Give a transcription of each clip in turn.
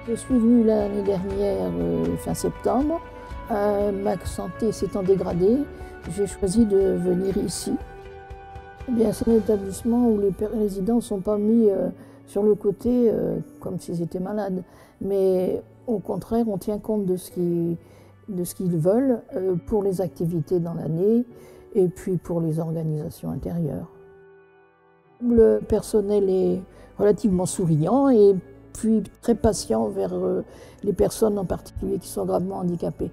Je suis venue l'année dernière, fin septembre. Ma santé s'étant dégradée, j'ai choisi de venir ici. Eh bien, c'est un établissement où les résidents ne sont pas mis sur le côté comme s'ils étaient malades. Mais au contraire, on tient compte de ce qu'ils veulent pour les activités dans l'année et puis pour les organisations intérieures. Le personnel est relativement souriant et puis très patient vers les personnes en particulier qui sont gravement handicapées.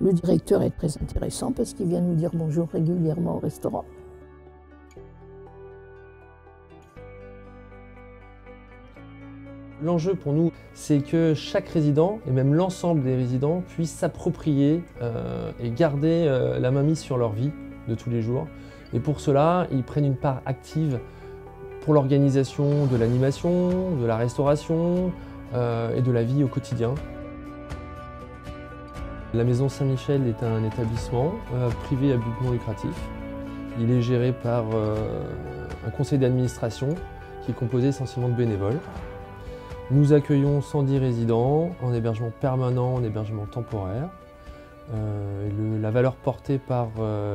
Le directeur est très intéressant parce qu'il vient nous dire bonjour régulièrement au restaurant. L'enjeu pour nous, c'est que chaque résident, et même l'ensemble des résidents, puissent s'approprier et garder la mainmise sur leur vie de tous les jours. Et pour cela, ils prennent une part active pour l'organisation de l'animation, de la restauration et de la vie au quotidien. La Maison Saint-Michel est un établissement privé à but non lucratif. Il est géré par un conseil d'administration qui est composé essentiellement de bénévoles. Nous accueillons 110 résidents en hébergement permanent, en hébergement temporaire. La valeur portée par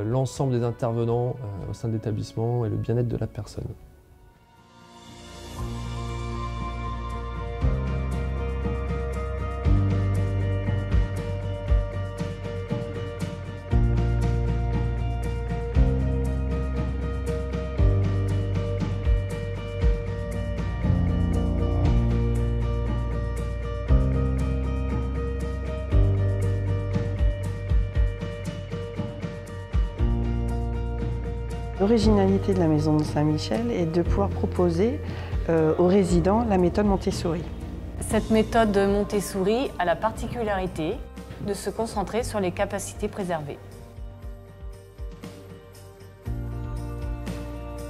l'ensemble des intervenants au sein de l'établissement est le bien-être de la personne. L'originalité de la Maison de Saint-Michel est de pouvoir proposer aux résidents la méthode Montessori. Cette méthode Montessori a la particularité de se concentrer sur les capacités préservées.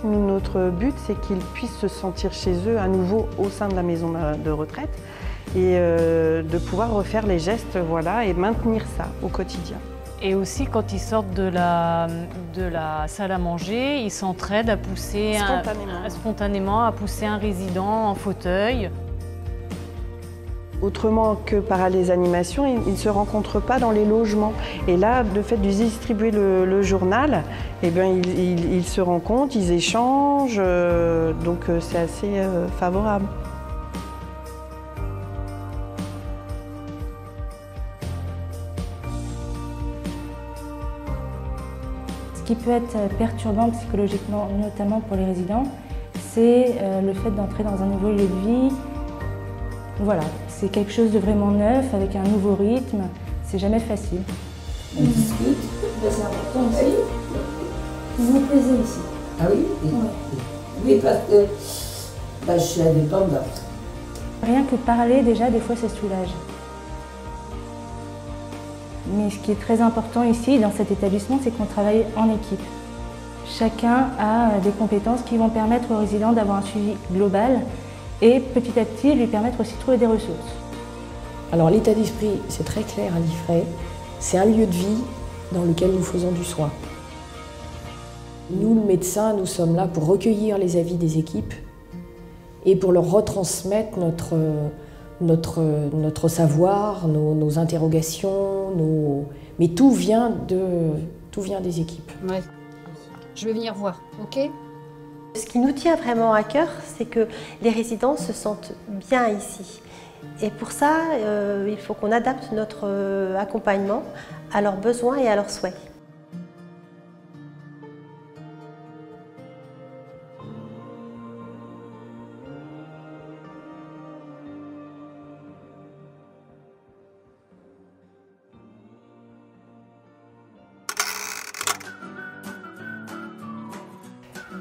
Notre but, c'est qu'ils puissent se sentir chez eux à nouveau au sein de la maison de retraite et de pouvoir refaire les gestes et maintenir ça au quotidien. Et aussi, quand ils sortent de la salle à manger, ils s'entraident à pousser spontanément à pousser un résident en fauteuil. Autrement que par les animations, ils ne se rencontrent pas dans les logements. Et là, le fait de distribuer le journal, ils se rencontrent, ils échangent, donc c'est assez favorable. Ce qui peut être perturbant psychologiquement, notamment pour les résidents, c'est le fait d'entrer dans un nouveau lieu de vie. Voilà, c'est quelque chose de vraiment neuf, avec un nouveau rythme. C'est jamais facile. On discute, c'est important aussi. Vous vous plaisez ici? Ah oui? Oui, parce que je suis indépendante. Rien que parler, déjà, des fois, ça soulage. Mais ce qui est très important ici, dans cet établissement, c'est qu'on travaille en équipe. Chacun a des compétences qui vont permettre aux résidents d'avoir un suivi global et petit à petit lui permettre aussi de trouver des ressources. Alors l'état d'esprit, c'est très clair à l'IFRE, c'est un lieu de vie dans lequel nous faisons du soin. Nous, le médecin, nous sommes là pour recueillir les avis des équipes et pour leur retransmettre notre savoir, nos interrogations, mais tout vient des équipes. Ouais. Je vais venir voir, ok? Ce qui nous tient vraiment à cœur, c'est que les résidents se sentent bien ici. Et pour ça, il faut qu'on adapte notre accompagnement à leurs besoins et à leurs souhaits.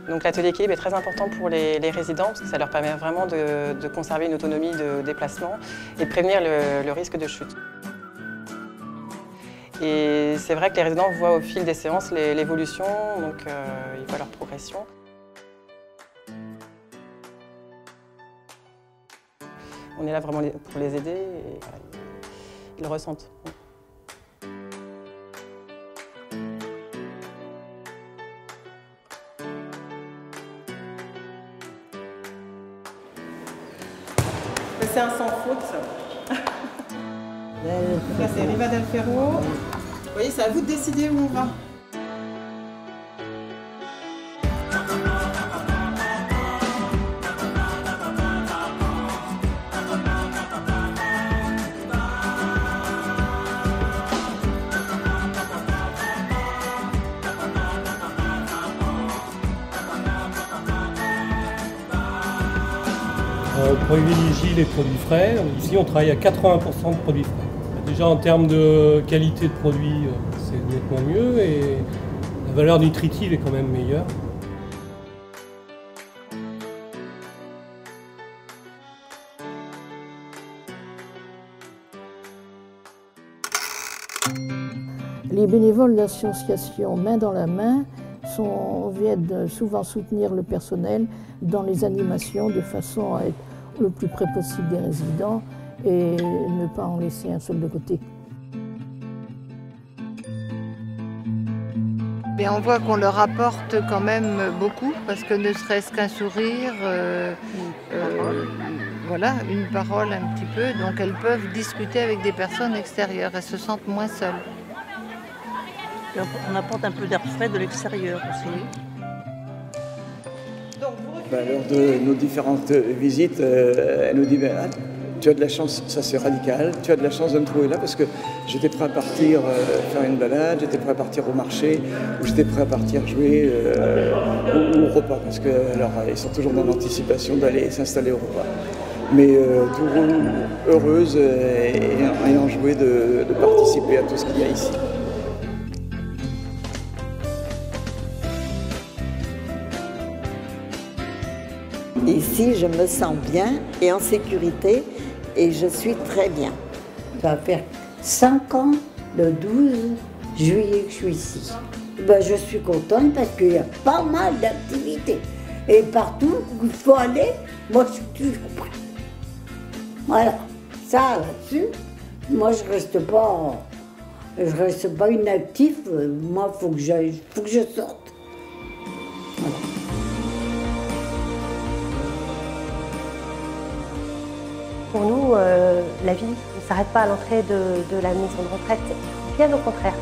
Donc l'atelier équilibre est très important pour les résidents parce que ça leur permet vraiment de conserver une autonomie de déplacement et de prévenir le risque de chute. Et c'est vrai que les résidents voient au fil des séances l'évolution, donc ils voient leur progression. On est là vraiment pour les aider et voilà, ils le ressentent. c'est un sans faute. Là, c'est Riva del Ferro. Vous voyez, c'est à vous de décider où on va. On privilégie les produits frais. Ici, on travaille à 80% de produits frais. Déjà, en termes de qualité de produit, c'est nettement mieux et la valeur nutritive est quand même meilleure. Les bénévoles de l'association Main dans la main viennent souvent soutenir le personnel dans les animations de façon à être le plus près possible des résidents et ne pas en laisser un seul de côté. Mais on voit qu'on leur apporte quand même beaucoup parce que ne serait-ce qu'un sourire, voilà, une parole un petit peu, donc elles peuvent discuter avec des personnes extérieures, elles se sentent moins seules. On apporte un peu d'air frais de l'extérieur aussi. Lors de nos différentes visites, elle nous dit tu as de la chance, ça c'est radical, tu as de la chance de me trouver là parce que j'étais prêt à partir faire une balade, j'étais prêt à partir au marché, ou j'étais prêt à partir jouer au repas parce que alors ils sont toujours dans l'anticipation d'aller s'installer au repas. Mais toujours heureuse et ayant joué de participer à tout ce qu'il y a ici. Ici, je me sens bien et en sécurité et je suis très bien. Ça va faire 5 ans, le 12 juillet que je suis ici. Je suis contente parce qu'il y a pas mal d'activités. Et partout où il faut aller, moi je suis toujours prête. Voilà, ça là-dessus, moi je reste pas inactive, moi faut que je sorte. Voilà. Pour nous, la vie ne s'arrête pas à l'entrée de la maison de retraite, bien au contraire.